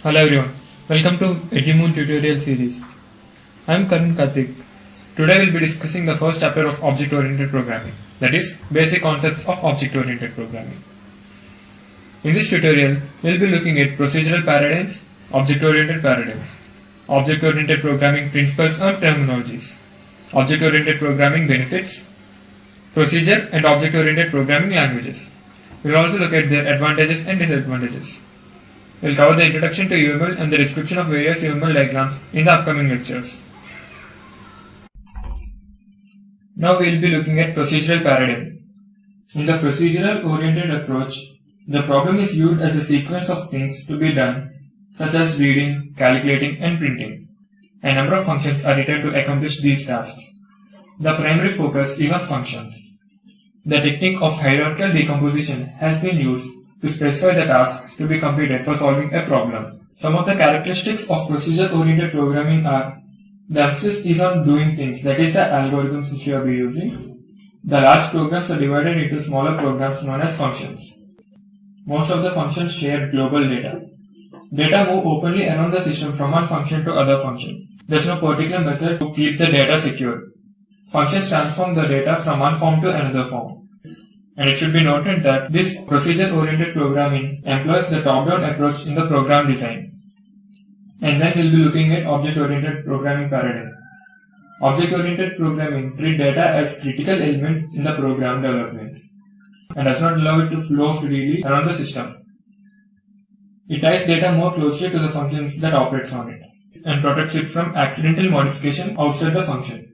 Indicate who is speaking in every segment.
Speaker 1: Hello everyone, welcome to Edimoon tutorial series. I am Karan Karthik. Today we will be discussing the first chapter of object-oriented programming, that is, basic concepts of object-oriented programming. In this tutorial, we will be looking at procedural paradigms, object-oriented paradigms, object-oriented programming principles and terminologies, object-oriented programming benefits, procedure and object-oriented programming languages. We will also look at their advantages and disadvantages. We will cover the introduction to UML and the description of various UML diagrams in the upcoming lectures. Now we will be looking at procedural paradigm. In the procedural oriented approach, the problem is viewed as a sequence of things to be done, such as reading, calculating and printing. A number of functions are written to accomplish these tasks. The primary focus is on functions. The technique of hierarchical decomposition has been used to specify the tasks to be completed for solving a problem. Some of the characteristics of procedure-oriented programming are: the emphasis is on doing things, that is the algorithms which you will be using. The large programs are divided into smaller programs known as functions. Most of the functions share global data. Data move openly around the system from one function to other function. There is no particular method to keep the data secure. Functions transform the data from one form to another form. And it should be noted that this procedure-oriented programming employs the top-down approach in the program design. And then we will be looking at object-oriented programming paradigm. Object-oriented programming treats data as critical element in the program development and does not allow it to flow freely around the system. It ties data more closely to the functions that operates on it and protects it from accidental modification outside the function.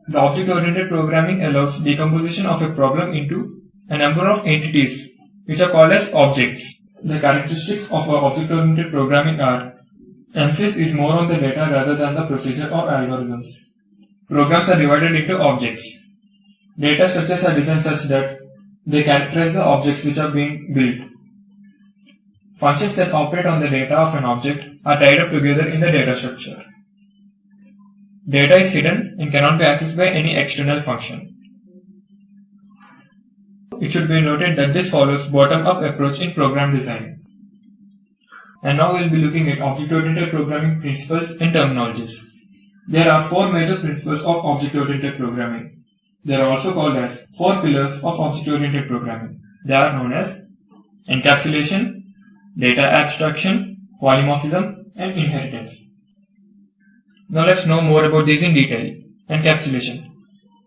Speaker 1: The object-oriented programming allows decomposition of a problem into a number of entities, which are called as objects. The characteristics of object-oriented programming are: emphasis is more on the data rather than the procedure or algorithms. Programs are divided into objects. Data structures are designed such that they characterize the objects which are being built. Functions that operate on the data of an object are tied up together in the data structure. Data is hidden and cannot be accessed by any external function. It should be noted that this follows bottom-up approach in program design. And now we will be looking at object-oriented programming principles and terminologies. There are four major principles of object-oriented programming. They are also called as four pillars of object-oriented programming. They are known as encapsulation, data abstraction, polymorphism, and inheritance. Now let's know more about these in detail. Encapsulation.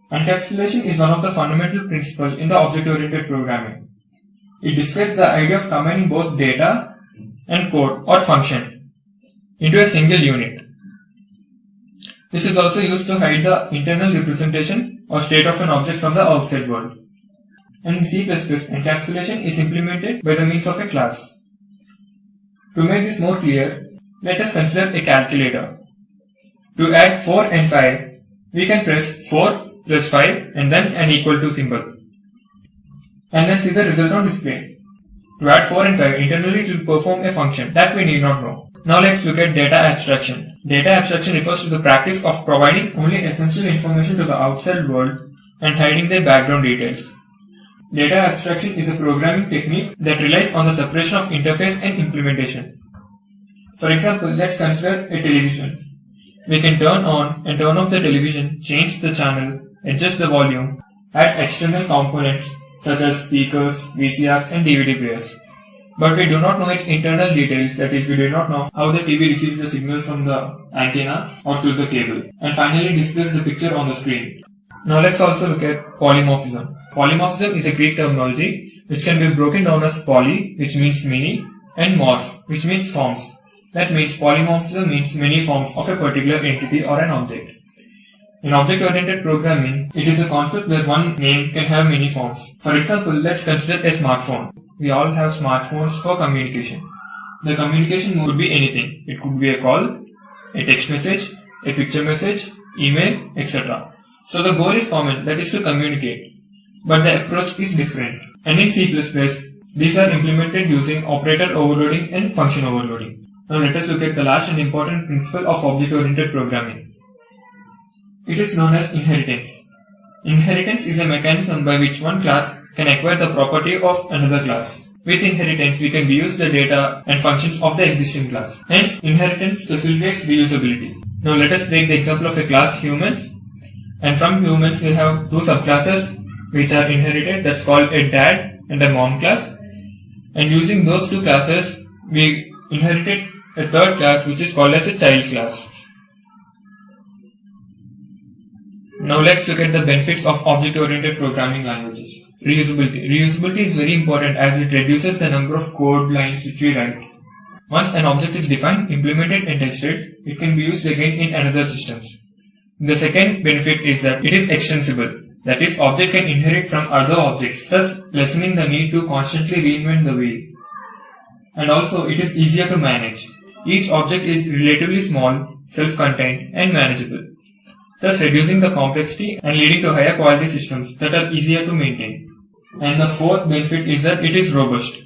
Speaker 1: Encapsulation is one of the fundamental principles in the object-oriented programming. It describes the idea of combining both data and code or function into a single unit. This is also used to hide the internal representation or state of an object from the outside world. And in C++, encapsulation is implemented by the means of a class. To make this more clear, let us consider a calculator. To add 4 and 5, we can press 4 plus 5 and then an equal to symbol. And then see the result on display. To add 4 and 5, internally it will perform a function that we need not know. Now let's look at data abstraction. Data abstraction refers to the practice of providing only essential information to the outside world and hiding their background details. Data abstraction is a programming technique that relies on the separation of interface and implementation. For example, let's consider a television. We can turn on and turn off the television, change the channel, adjust the volume, add external components such as speakers, VCRs and DVD players. But we do not know its internal details, that is, we do not know how the TV receives the signal from the antenna or through the cable, and finally displays the picture on the screen. Now let's also look at polymorphism. Polymorphism is a Greek terminology which can be broken down as poly, which means many, and morph, which means forms. That means polymorphism means many forms of a particular entity or an object. In object-oriented programming, it is a concept where one name can have many forms. For example, let's consider a smartphone. We all have smartphones for communication. The communication could be anything. It could be a call, a text message, a picture message, email, etc. So the goal is common, that is to communicate. But the approach is different. And in C++, these are implemented using operator overloading and function overloading. Now let us look at the last and important principle of object-oriented programming. It is known as inheritance. Inheritance is a mechanism by which one class can acquire the property of another class. With inheritance, we can reuse the data and functions of the existing class. Hence, inheritance facilitates reusability. Now let us take the example of a class humans. And from humans, we have two subclasses which are inherited. That's called a dad and a mom class. And using those two classes, we inherited a third class which is called as a child class. Now let's look at the benefits of object-oriented programming languages. Reusability. Reusability is very important as it reduces the number of code lines which we write. Once an object is defined, implemented and tested, it can be used again in another systems. The second benefit is that it is extensible. That is, object can inherit from other objects, thus lessening the need to constantly reinvent the wheel. And also, it is easier to manage. Each object is relatively small, self-contained and manageable, thus reducing the complexity and leading to higher quality systems that are easier to maintain. And the fourth benefit is that it is robust.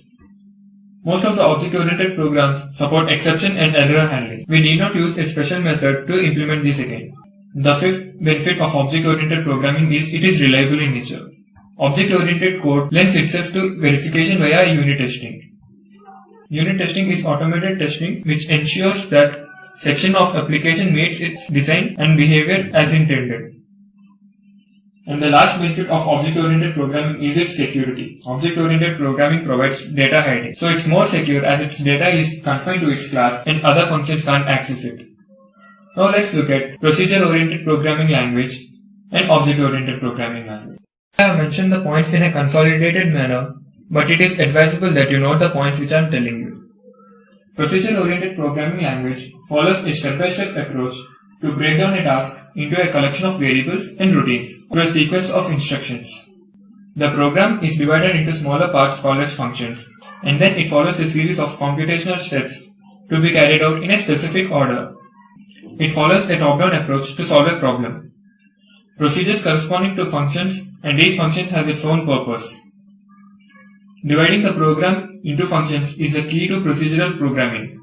Speaker 1: Most of the object-oriented programs support exception and error handling. We need not use a special method to implement this again. The fifth benefit of object-oriented programming is it is reliable in nature. Object-oriented code lends itself to verification via unit testing. Unit testing is automated testing which ensures that section of application meets its design and behavior as intended. And the last benefit of object-oriented programming is its security. Object-oriented programming provides data hiding, so it's more secure as its data is confined to its class and other functions can't access it. Now let's look at procedure-oriented programming language and object-oriented programming language. I have mentioned the points in a consolidated manner, but it is advisable that you note the points which I am telling you. Procedure-oriented programming language follows a step-by-step approach to break down a task into a collection of variables and routines through a sequence of instructions. The program is divided into smaller parts called as functions, and then it follows a series of computational steps to be carried out in a specific order. It follows a top-down approach to solve a problem. Procedures corresponding to functions, and each function has its own purpose. Dividing the program into functions is the key to procedural programming.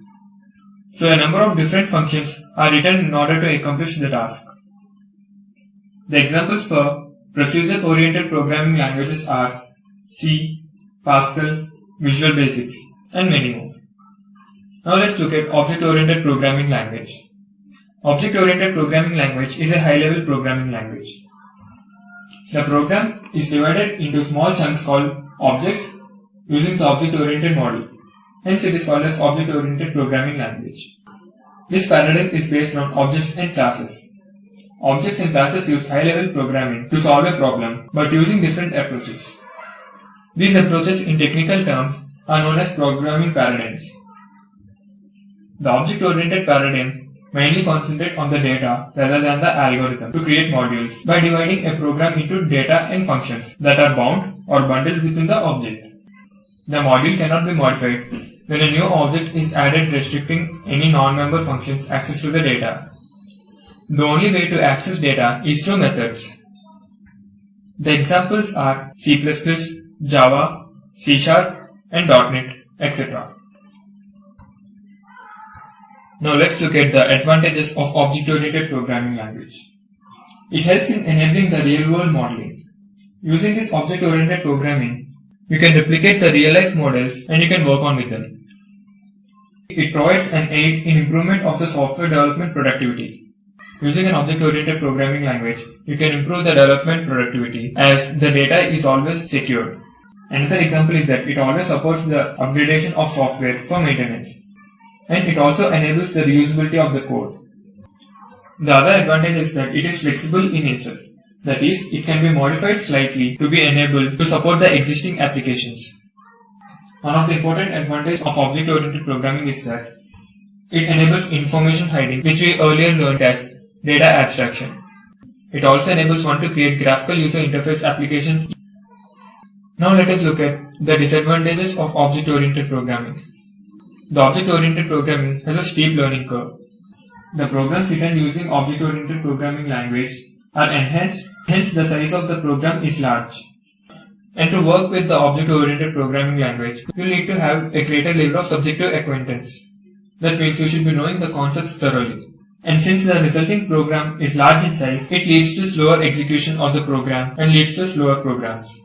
Speaker 1: So a number of different functions are written in order to accomplish the task. The examples for procedure-oriented programming languages are C, Pascal, Visual Basics, and many more. Now let's look at object-oriented programming language. Object-oriented programming language is a high-level programming language. The program is divided into small chunks called objects using the object-oriented model. Hence it is called as object-oriented programming language. This paradigm is based on objects and classes. Objects and classes use high-level programming to solve a problem, but using different approaches. These approaches in technical terms are known as programming paradigms. The object-oriented paradigm mainly concentrates on the data rather than the algorithm to create modules by dividing a program into data and functions that are bound or bundled within the object. The module cannot be modified when a new object is added restricting any non-member functions access to the data. The only way to access data is through methods. The examples are C++, Java, C#, and .NET, etc. Now let's look at the advantages of object-oriented programming language. It helps in enabling the real-world modeling. Using this object-oriented programming, you can replicate the real-life models and you can work on with them. It provides an aid in improvement of the software development productivity. Using an object-oriented programming language, you can improve the development productivity as the data is always secured. Another example is that it always supports the upgradation of software for maintenance. And it also enables the reusability of the code. The other advantage is that it is flexible in nature. That is, it can be modified slightly to be enabled to support the existing applications. One of the important advantages of object-oriented programming is that it enables information hiding, which we earlier learned as data abstraction. It also enables one to create graphical user interface applications. Now let us look at the disadvantages of object-oriented programming. The object-oriented programming has a steep learning curve. The programs written using object-oriented programming language are enhanced, hence the size of the program is large. And to work with the object-oriented programming language, you need to have a greater level of subjective acquaintance. That means you should be knowing the concepts thoroughly. And since the resulting program is large in size, it leads to slower execution of the program and leads to slower programs.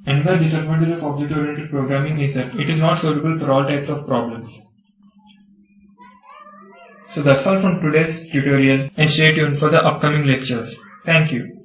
Speaker 1: Another disadvantage of object-oriented programming is that it is not suitable for all types of problems. So that's all from today's tutorial, and stay tuned for the upcoming lectures. Thank you.